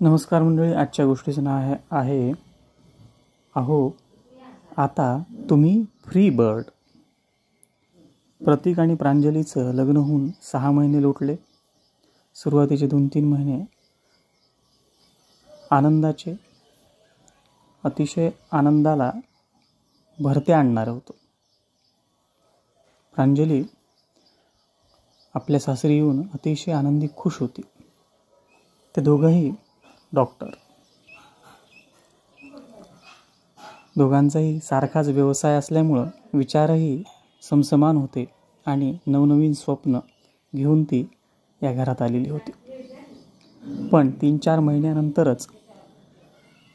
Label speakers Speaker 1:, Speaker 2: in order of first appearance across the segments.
Speaker 1: नमस्कार मंडळी, आजच्या गोष्टीचं नाव आहे अहो आता तुम्ही फ्री बर्ड. प्रतीक आणि प्रांजलीचं लग्न होऊन 6 महिने लोटले. सुरुवातीचे 2-3 महिने आनंदाचे, अतिशय आनंदाला भरते आणणारं होतं. प्रांजली आपल्या सासरी येऊन अतिशय आनंदी खुश होती. ते दोघंही डॉक्टर. दोघांचाही सारखाच व्यवसाय असल्यामुळं विचारही समसमान होते आणि नवनवीन स्वप्न घेऊन ती या घरात आलेली होती. पण 3-4 महिन्यानंतरच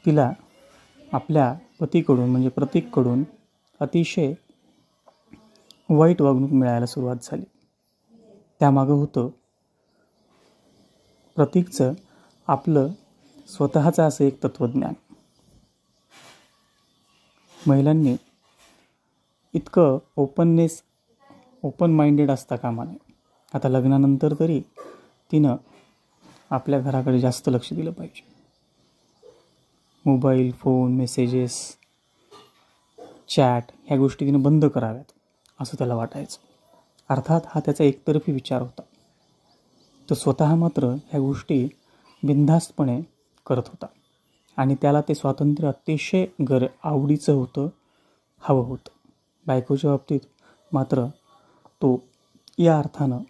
Speaker 1: तिला आपल्या पतीकडून म्हणजे प्रतीककडून अतिशय वाईट वागणूक मिळायला सुरुवात झाली. त्यामागं होतं प्रतीकचं आपलं स्वतःचं असं एक तत्त्वज्ञान. महिलांनी इतकं ओपन माइंडेड असता कामा नये. आता लग्नानंतर तरी तिनं आपल्या घराकडे जास्त लक्ष दिलं पाहिजे. मोबाईल, फोन, मेसेजेस, चॅट ह्या गोष्टी तिनं बंद कराव्यात असं त्याला वाटायचं. अर्थात हा त्याचा एकतर्फी विचार होता. तो स्वतः मात्र ह्या गोष्टी बिनधास्तपणे करत होता आणि त्याला ते स्वातंत्र्य अतिशय आवडीचं होतं, हवं होतं. बायकोच्या बाबतीत मात्र तो या अर्थानं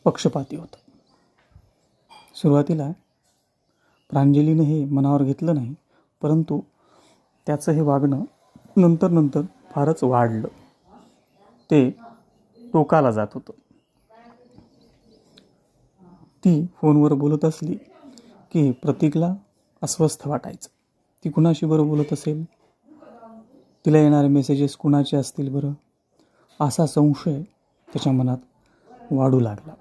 Speaker 1: पक्षपाती होता. सुरुवातीला प्रांजलीनं हे मनावर घेतलं नाही, परंतु त्याचं हे वागणं नंतर फारच वाढलं. ते टोकाला जात होतं. ती फोनवर बोलत असली की प्रतीकला अस्वस्थ वाटायचं. ती कुणाशी बरं बोलत असेल, तिला येणारे मेसेजेस कुणाचे असतील बरं, असा संशय त्याच्या मनात वाढू लागला.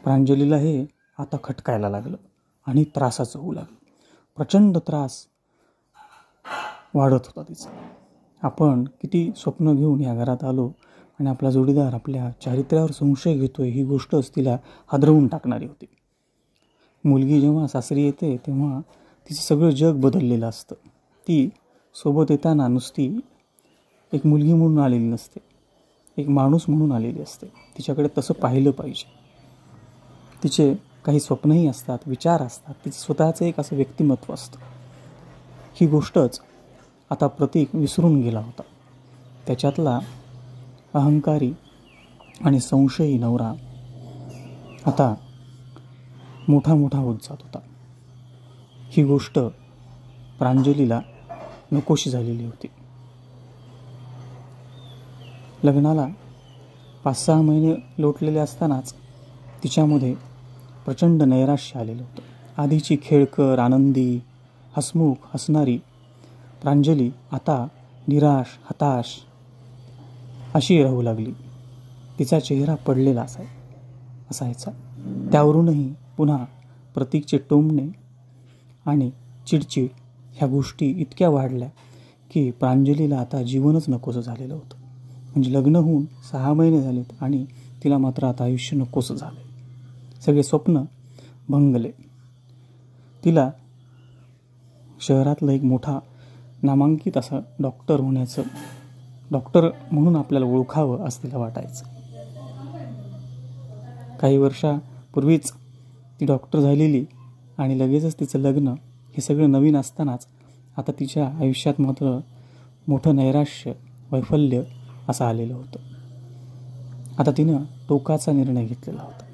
Speaker 1: प्रांजलीला हे आता खटकायला लागलं आणि त्रासाचं होऊ लागलं. प्रचंड त्रास वाढत होता तिचा. आपण किती स्वप्न घेऊन या घरात आलो आणि आपला जोडीदार आपल्या चारित्र्यावर संशय घेतोय, ही गोष्टच तिला हादरवून टाकणारी होती. मुलगी जेव्हा सासरी येते तेव्हा तिचं सगळं जग बदललेलं असतं. ती सोबत येताना नुसती एक मुलगी म्हणून आलेली नसते, एक माणूस म्हणून आलेली असते. तिच्याकडे तसं पाहिलं पाहिजे. तिचे काही स्वप्नही असतात, विचार असतात, तिचं स्वतःचं एक असं व्यक्तिमत्व असतं. ही गोष्टच आता प्रतीक विसरून गेला होता. त्याच्यातला अहंकारी आणि संशयी नवरा आता मोठा होत जात होता. ही गोष्ट प्रांजलीला नकोशी झालेली होती. लग्नाला 5-6 महिने लोटलेले असतानाच तिच्यामध्ये प्रचंड नैराश्य आलेलं होतं. आधीची खेळकर, आनंदी, हसमुख, हसणारी प्रांजली आता निराश, हताश अशी राहू लागली. तिचा चेहरा पडलेला असायचा. त्यावरूनही पुन्हा प्रतीकचे टोमणे आणि चिडचिड ह्या गोष्टी इतक्या वाढल्या की प्रांजलीला आता जीवनच नकोसं झालेलं होतं. म्हणजे लग्न होऊन 6 महिने झालेत आणि तिला मात्र आता आयुष्य नकोसं झालं. सगळे स्वप्न भंगले. तिला शहरातलं एक मोठा नामांकित असं डॉक्टर म्हणून आपल्याला ओळखावं असं तिला वाटायचं. काही वर्षापूर्वीच ती डॉक्टर झालेली आणि लगेचच तिचं लग्न हे सगळं नवीन असतानाच आता तिच्या आयुष्यात मात्र मोठं नैराश्य, वैफल्य असं आलेलं होतं. आता तिनं टोकाचा निर्णय घेतलेला होता.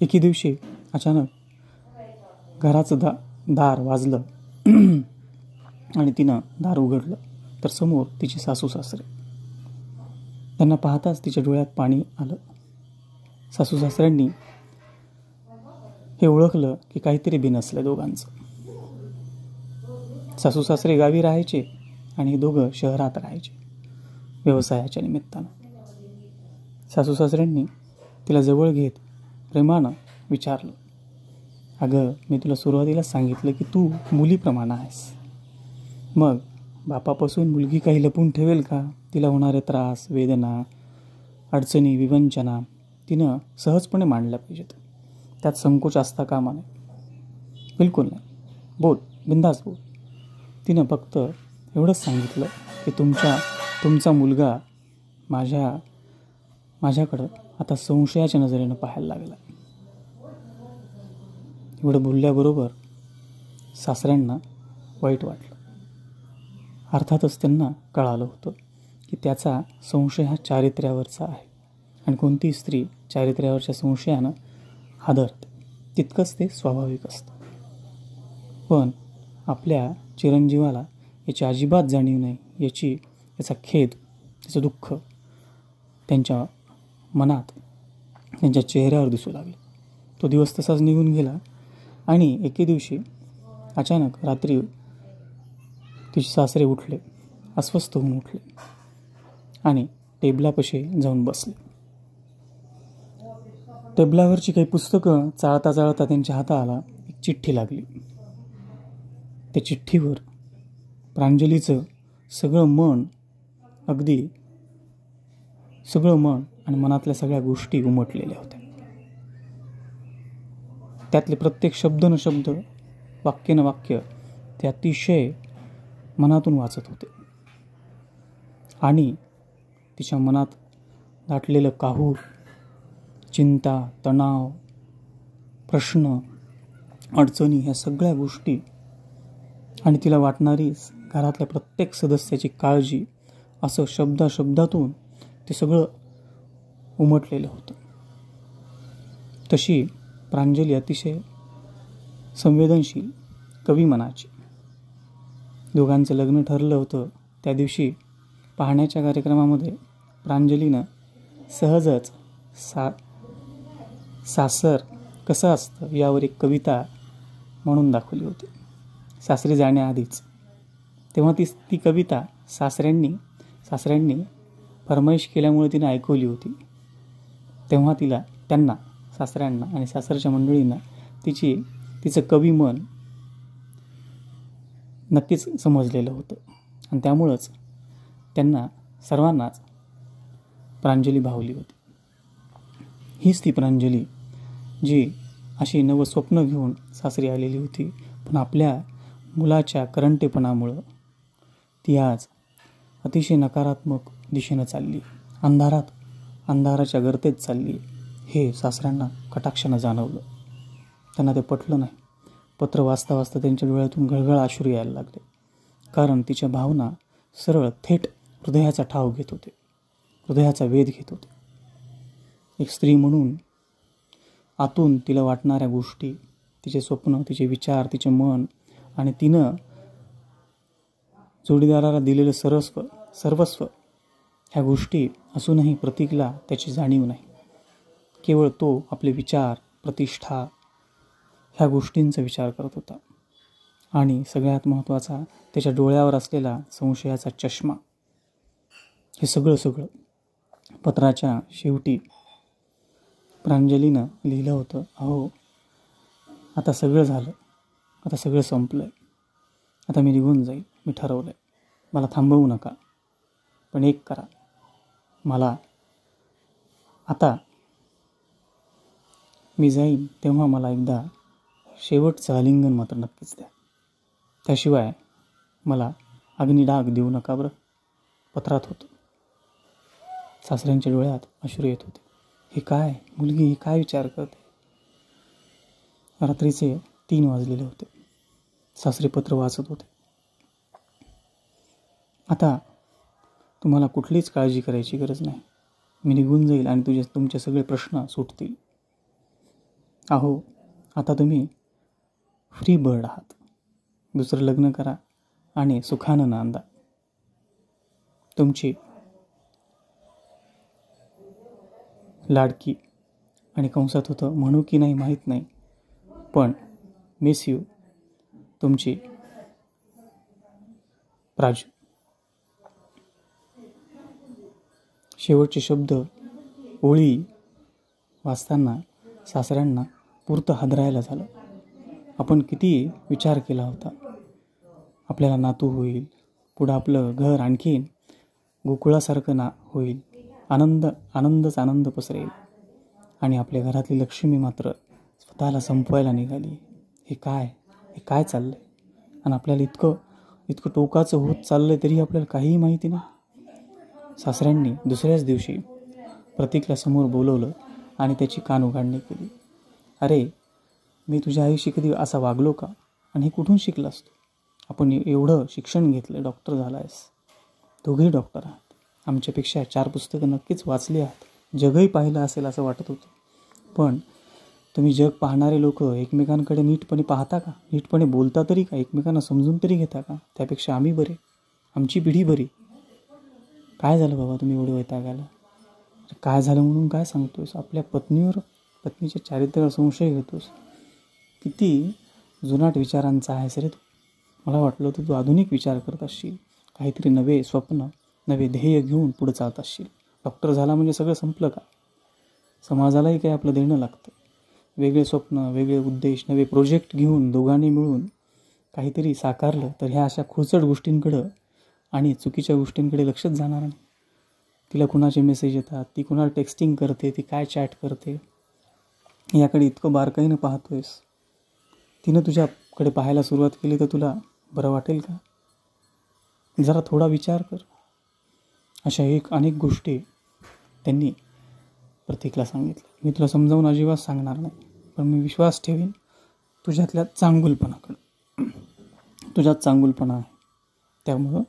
Speaker 1: एके दिवशी अचानक घराचं दार वाजलं आणि तिनं दार उघडलं तर समोर तिची सासू-सासरे. त्यांना पाहताच तिच्या डोळ्यात पाणी आलं. सासू-सासऱ्यांनी हे ओळखलं की काहीतरी बिनसलं दोघांचं. सासू-सासरे गावी राहायचे आणि हे दोघं शहरात राहायचे व्यवसायाच्या निमित्तानं. सासू-सासऱ्यांनी तिला जवळ घेत प्रेमानं विचारलं, अगं, मी तुला सुरुवातीला सांगितलं की तू मुलीप्रमाणे आहेस. मग बापापासून मुलगी काही लपून ठेवेल का? तिला होणारे त्रास, वेदना, अडचणी, विवंचना तिनं सहजपणे मांडल्या पाहिजेत. त्यात संकोच असता कामा नये, बिलकुल नाही. बोल, बिंदास बोल. तिनं फक्त एवढंच सांगितलं की तुमचा मुलगा माझ्याकडं आता संशयाच्या नजरेनं पाहायला लागला. एवढं बोलल्याबरोबर सासऱ्यांना वाईट वाटलं. अर्थातच त्यांना कळालं होतं की त्याचा संशय हा चारित्र्यावरचा आहे आणि कोणती स्त्री चारित्र्यावरच्या संशयानं हादरते, तितकंच ते स्वाभाविक असतं. पण आपल्या चिरंजीवाला याची अजिबात जाणीव नाही, याचा खेद, त्याचं दुःख त्यांच्या मनात, त्यांच्या चेहऱ्यावर दिसू लागलं. तो दिवस तसाच निघून गेला आणि एके दिवशी अचानक रात्री तिचे सासरे उठले, अस्वस्थ होऊन उठले आणि टेबलापाशी जाऊन बसले. टेबलावरची काही पुस्तकं चाळता चाळता त्यांच्या हाताला एक चिठ्ठी लागली. त्या चिठ्ठीवर प्रांजलीचं सगळं मन आणि मनातल्या सगळ्या गोष्टी उमटलेल्या होत्या. त्यातले प्रत्येक शब्द न शब्द, वाक्य न वाक्य ते अतिशय मनातून वाचत होते आणि तिच्या मनात दाटलेलं काहूर, चिंता, तणाव, प्रश्न, अडचणी ह्या सगळ्या गोष्टी आणि तिला वाटणारी घरातल्या प्रत्येक सदस्याची काळजी, असं शब्दातून ते सगळं उमटलेलं होतं. तशी प्रांजली अतिशय संवेदनशील, कवी मनाची. दोघांचं लग्न ठरलं होतं त्या दिवशी पाहण्याच्या कार्यक्रमामध्ये प्रांजलीनं सहजच सासर कसं असतं यावर एक कविता म्हणून दाखवली होती सासरी जाण्याआधीच. तेव्हा ती कविता सासऱ्यांनी फरमाईश केल्यामुळे तिने ऐकवली होती. तेव्हा त्यांना सासऱ्यांना आणि सासरच्या मंडळींना तिचं कवी मन नक्कीच समजलेलं होतं आणि त्यामुळंच त्यांना सर्वांनाच प्रांजली भावली होती. हीच ती प्रांजली जी अशी नवस्वप्न घेऊन सासरी आलेली होती, पण आपल्या मुलाच्या करंटेपणामुळं ती आज अतिशय नकारात्मक दिशेनं चालली, अंधाराच्या गर्तेत चालली. हे सासऱ्यांना कटाक्षानं जाणवलं. त्यांना ते पटलं नाही. पत्र वाचता वाचता त्यांच्या डोळ्यातून गळगळ अश्रू यायला लागले, कारण तिच्या भावना सरळ थेट हृदयाचा ठाव घेत होते, हृदयाचा वेध घेत होते. एक स्त्री म्हणून आतून तिला वाटणाऱ्या गोष्टी, तिचे स्वप्न, तिचे विचार, तिचे मन आणि तिनं जोडीदाराला दिलेलं सर्वस्व ह्या गोष्टी असूनही प्रतीकला त्याची जाणीव नाही. केवळ तो आपले विचार, प्रतिष्ठा ह्या गोष्टींचा विचार करत होता आणि सगळ्यात महत्त्वाचा त्याच्या डोळ्यावर असलेला संशयाचा चष्मा. हे सगळं पत्राच्या शेवटी प्रांजलीनं लिहिलं होतं. अहो, आता सगळं झालं, आता सगळं संपलंय, आता मी निघून जाईल, मी ठरवलंय, मला थांबवू नका, पण एक करा, मला आता मी जाईन तेव्हा मला एकदा शेवटचं आलिंगन मात्र नक्कीच द्या, त्याशिवाय मला अग्निडाग देऊ नका बरं. पत्रात होतं. सासऱ्यांच्या डोळ्यात अश्रू येत होते. हे काय मुलगी, ही काय विचार करते. रात्रीचे 3 वाजलेले होते. सासरे पत्र वाचत होते. आता तुम्हाला कुठलीच काळजी करायची गरज नाही, मी निघून जाईल आणि तुमचे सगळे प्रश्न सुटतील. अहो, आता तुम्ही फ्री बर्ड आहात. दुसरं लग्न करा आणि सुखानं नांदा. तुमची लाडकी आणि कंसात होतं म्हणू की नाही माहीत नाही, पण मिस यू, तुमची प्राजू. शेवटचे शब्द, ओळी वाचताना सासऱ्यांना पुरतं हादरायला झालं. आपण किती विचार केला होता, आपल्याला नातू होईल, पुढं आपलं घर आणखीन गोकुळासारखं होईल, आनंद पसरेल. आणि आपल्या घरातली लक्ष्मी मात्र स्वतःला संपवायला निघाली. हे काय चाललं आहे? आणि आपल्याला इतकं टोकाचं होत चाललं आहे तरी आपल्याला काहीही माहिती नाही. सासऱ्यांनी दुसऱ्याच दिवशी प्रतीकला समोर बोलवलं आणि त्याची कानउघाडणी केली. अरे, मी तुझ्या आईशी कधी असा वागलो का? आणि हे कुठून शिकलास तू? आपण एवढं शिक्षण घेतलं, डॉक्टर झाला आहेस, दोघेही डॉक्टर आहात, आमच्यापेक्षा 4 पुस्तकं नक्कीच वाचली आहात, जगही पाहिलं असेल असं वाटत होतं. पण तुम्ही जग पाहणारे लोक एकमेकांकडे नीटपणे पाहता का? नीटपणे बोलता तरी का? एकमेकांना समजून तरी घेता का? त्यापेक्षा आम्ही बरे, आमची पिढी बरी. काय झालं बाबा तुम्ही एवढं वैतागायला? काय झालं म्हणून काय सांगतोस? आपल्या पत्नीच्या चारित्र्यावर संशय घेतोस. किती जुनाट विचारांचा आहेस रे तू. मला वाटलं होतं तू आधुनिक विचार करत असशील, काहीतरी नवे स्वप्न, नवे ध्येय घेऊन पुढे चालत असशील. डॉक्टर झाला म्हणजे सगळं संपलं का? समाजालाही काही आपलं देणं लागतं. वेगळे स्वप्न, वेगळे उद्देश, नवे प्रोजेक्ट घेऊन दोघांनी मिळून काहीतरी साकारलं तर ह्या अशा खुरचड गोष्टींकडं आणि चुकीच्या गोष्टींकडे लक्षच जाणार नाही. तिला कुणाचे मेसेज येतात, ती कुणाला टेक्स्टिंग करते, ती काय चॅट करते, याकडे इतकं बारकाईनं पाहतोयस. तिनं तुझ्याकडे पाहायला सुरुवात केली तर तुला बरं वाटेल का? जरा थोडा विचार कर. अशा अनेक गोष्टी त्यांनी प्रतीकला सांगितलं. मी तुला समजावून अजिबात सांगणार नाही, पण मी विश्वास ठेवीन तुझ्यातल्या चांगुलपणाकडं. तुझ्यात चांगुलपणा आहे, त्यामुळं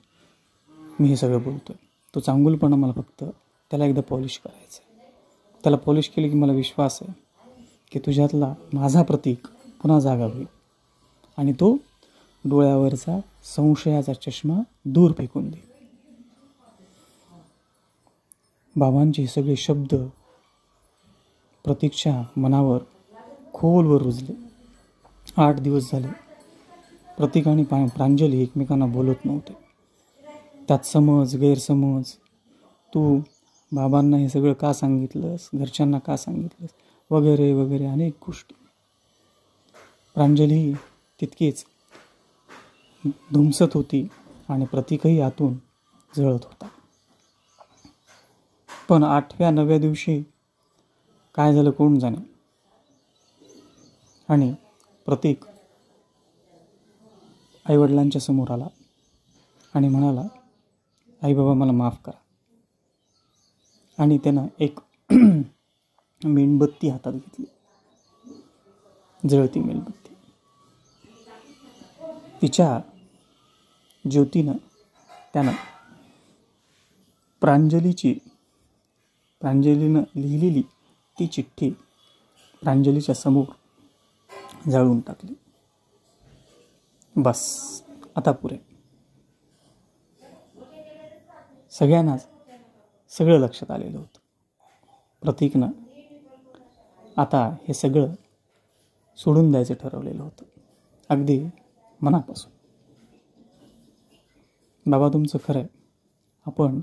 Speaker 1: मी हे सगळं बोलतो आहे. तो चांगुलपणा मला फक्त त्याला एकदा पॉलिश करायचं आहे. त्याला पॉलिश केलं की मला विश्वास आहे की तुझ्यातला माझा प्रतीक पुन्हा जागा होईल आणि तो डोळ्यावरचा संशयाचा चष्मा दूर फेकून दे. बाबांचे सगळे शब्द प्रतीकच्या मनावर खोलवर रुजले. 8 दिवस झाले प्रतीक आणि प्रांजली एकमेकांना बोलत नव्हते. त्यात समज, गैरसमज, तू बाबांना हे सगळं का सांगितलंस, घरच्यांना का सांगितलंस, वगैरे वगैरे अनेक गोष्टी. प्रांजली तितकीच धुमसत होती आणि प्रतीकही आतून जळत होता. पण 8व्या-9व्या दिवशी काय झालं कोण जाणे. आणि प्रतीक आईवडिलांच्या समोर आला आणि म्हणाला, आई बाबा मला माफ करा. आणि त्यानं एक मेणबत्ती हातात घेतली, जळती मेणबत्ती. तिच्या ज्योतीनं त्यानं प्रांजलीनं लिहिलेली ती चिठ्ठी प्रांजलीच्या समोर जाळून टाकली. बस आता पुरे. सगळ्यांनाच सगळं लक्षात आलेलं होतं. प्रतीकनं आता हे सगळं सोडून द्यायचं ठरवलेलं होतं, अगदी मनापासून. बाबा तुमचं खरं आहे, आपण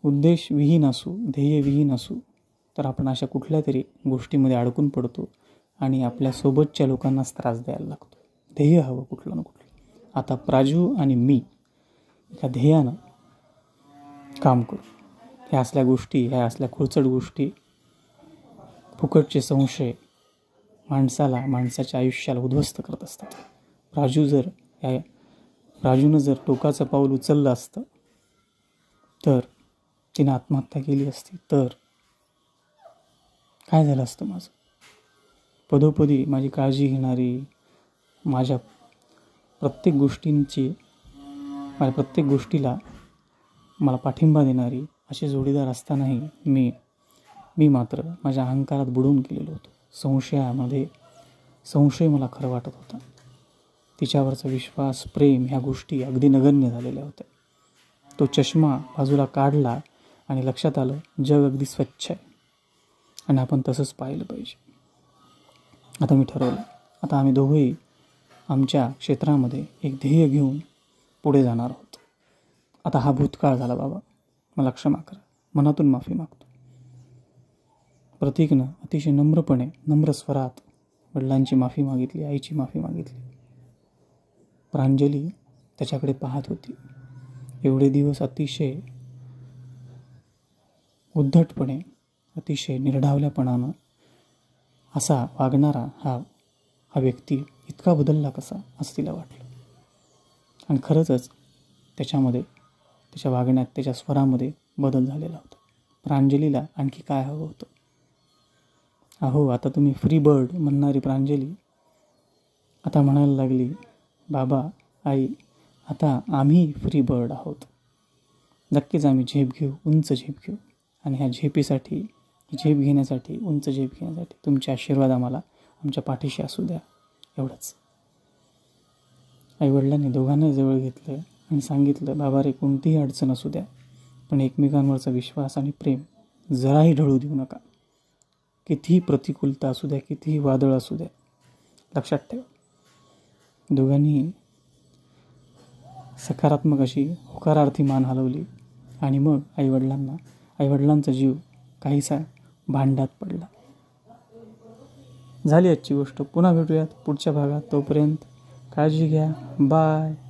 Speaker 1: उद्देशविहीन असू, ध्येयविहीन असू तर आपण अशा कुठल्या तरी गोष्टीमध्ये अडकून पडतो आणि आपल्या सोबतच्या लोकांनाच त्रास द्यायला लागतो. ध्येय हवं कुठलं ना कुठलं. आता प्राजू आणि मी एका ध्येयानं काम करू. ह्या असल्या गोष्टी, ह्या असल्या खुरचड गोष्टी, फुकटचे संशय माणसाच्या आयुष्याला उद्ध्वस्त करत असतात. प्राजूनं जर टोकाचं पाऊल उचललं असतं तर तिनं आत्महत्या केली असती तर काय झालं असतं माझं? पदोपदी माझी काळजी घेणारी, माझ्या प्रत्येक गोष्टीला मला पाठिंबा देणारी असे जोडीदार असतानाही मी मात्र माझ्या अहंकारात बुडून गेलेलो होतो. संशय मला खरं वाटत होता. तिच्यावरचा विश्वास, प्रेम ह्या गोष्टी अगदी नगण्य झालेल्या होत्या. तो चष्मा बाजूला काढला आणि लक्षात आलं जग अगदी स्वच्छ आहे आणि आपण तसंच पाहिलं पाहिजे. आता मी ठरवलं, आता आम्ही दोघंही आमच्या क्षेत्रामध्ये एक ध्येय घेऊन पुढे जाणार आहोत. आता हा भूतकाळ झाला बाबा, मला क्षमा करा, मनातून माफी मागतो. प्रतीकनं अतिशय नम्र स्वरात वडिलांची माफी मागितली, आईची माफी मागितली. प्रांजली त्याच्याकडे पाहत होती. एवढे दिवस अतिशय उद्धटपणे, अतिशय निर्ढावल्यापणानं असा वागणारा हा व्यक्ती इतका बदलला कसा असं तिला वाटलं. आणि खरंच त्याच्यामध्ये, त्याच्या वागण्यात, त्याच्या स्वरामध्ये बदल झालेला होता. प्रांजलीला आणखी काय हवं होतं? अहो, आता तुम्ही फ्री बर्ड म्हणणारी प्रांजली आता म्हणायला लागली, बाबा, आई, आता आम्ही फ्री बर्ड आहोत. नक्कीच आम्ही झेप घेऊ, उंच झेप घेऊ. आणि ह्या झेपीसाठी, झेप घेण्यासाठी, उंच झेप घेण्यासाठी तुमचे आशीर्वाद आम्हाला आमच्या पाठीशी असू द्या. एवढंच. आईवडिलांनी दोघांनाही जवळ घेतलं आणि सांगितलं, बाबा रे, कोणतीही अडचण असू द्या, पण एकमेकांवरचा विश्वास आणि प्रेम जराही ढळू देऊ नका. कितीही प्रतिकूलता असू द्या, कितीही वादळ असू द्या, लक्षात ठेवा. दोघांनी सकारात्मक अशी होकारार्थी मान हलवली आणि मग आईवडिलांचा जीव काहीसा भांड्यात पडला. झाली आजची गोष्ट. पुन्हा भेटूयात पुढच्या भागात. तोपर्यंत काळजी घ्या. बाय.